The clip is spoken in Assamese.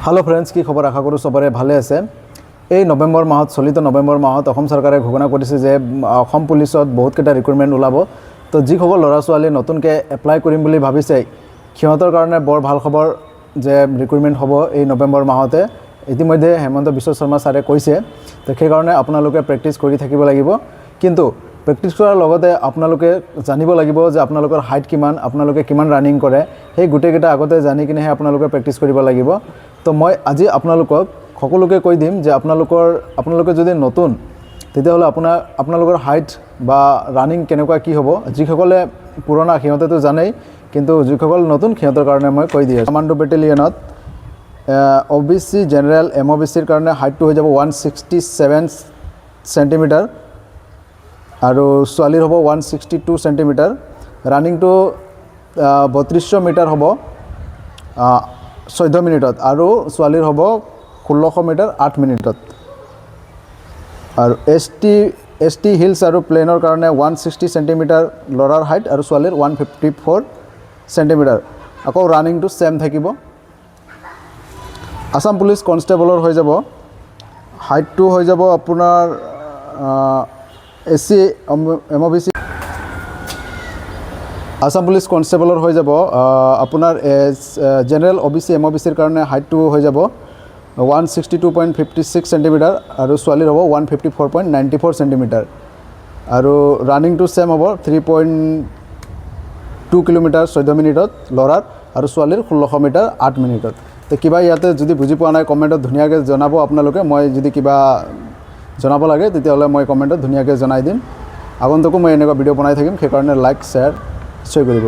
हेलो फ्रेंड्स की खबर आशा करूँ सबरे भाले आछे। এই নৱেম্বৰ মাহত চলিত নৱেম্বৰ মাহত অসম চৰকাৰে ঘোষণা কৰিছে যে অসম পুলিচত বহুত কেইটা ৰিক্ৰুটমেন্ট ওলাব। তো যিসকল ল'ৰা ছোৱালী নতুনকৈ এপ্লাই কৰিম বুলি ভাবিছে সিহঁতৰ কাৰণে বৰ ভাল খবৰ যে ৰিক্ৰুটমেন্ট হ'ব এই নৱেম্বৰ মাহতে। ইতিমধ্যে হেমন্ত বিশ্ব শৰ্মা ছাৰে কৈছে, তো সেই কাৰণে আপোনালোকে প্ৰেক্টিছ কৰি থাকিব লাগিব। কিন্তু প্ৰেক্টিছ কৰাৰ লগতে আপোনালোকে জানিব লাগিব যে আপোনালোকৰ হাইট কিমান, আপোনালোকে কিমান ৰানিং কৰে, সেই গোটেইকেইটা আগতে জানি কিনেহে আপোনালোকে প্ৰেক্টিছ কৰিব লাগিব। তো মই আজি আপোনালোকক সকলোকে কৈ দিম যে আপোনালোকে যদি নতুন তেতিয়াহ'লে আপোনালোকৰ হাইট বা ৰানিং কেনেকুৱা কি হ'ব। যিসকলে পুৰণা সিহঁতেতো জানেই, কিন্তু যিসকল নতুন সিহঁতৰ কাৰণে মই কৈ দি আছোঁ। কমাণ্ডো বেটেলিয়নত OBC জেনেৰেল MOBCৰ কাৰণে হাইটটো হৈ যাব 167 সেণ্টিমিটাৰ আৰু ছোৱালীৰ হ'ব 162 সেণ্টিমিটাৰ। ৰানিংটো 3200 মিটাৰ হ'ব 14 মিনিটত আৰু ছোৱালীৰ হ'ব 1600 মিটাৰ 8 মিনিটত। আৰু ST হিলছ আৰু প্লেনৰ কাৰণে 160 সেণ্টিমিটাৰ ল'ৰাৰ হাইট আৰু ছোৱালীৰ 154 সেণ্টিমিটাৰ। আকৌ ৰানিংটো সেম থাকিব। আসাম পুলিচ কনষ্টেবলৰ হৈ যাব, হাইটটো হৈ যাব আপোনাৰ SC MOBC। আসাম পুলিচ কনষ্টেবলৰ হৈ যাব আপোনাৰ জেনেৰেল OBC MOBCৰ কাৰণে হাইটটো হৈ যাব 162.56 সেণ্টিমিটাৰ আৰু ছোৱালীৰ হ'ব 154.94 সেণ্টিমিটাৰ। আৰু ৰানিংটো সেম হ'ব 3.2 কিলোমিটাৰ 14 মিনিটত ল'ৰাৰ আৰু ছোৱালীৰ 1600 মিটাৰ 8 মিনিটত। তো কিবা ইয়াতে যদি বুজি পোৱা নাই কমেণ্টত ধুনীয়াকৈ জনাব আপোনালোকে। মই যদি কিবা জনাব লাগে তেতিয়াহ'লে মই কমেণ্টত ধুনীয়াকৈ জনাই দিম। আগন্তুকো মই এনেকুৱা ভিডিঅ' বনাই থাকিম, সেইকাৰণে লাইক শ্বেয়াৰ নিশ্চয় কৰিব।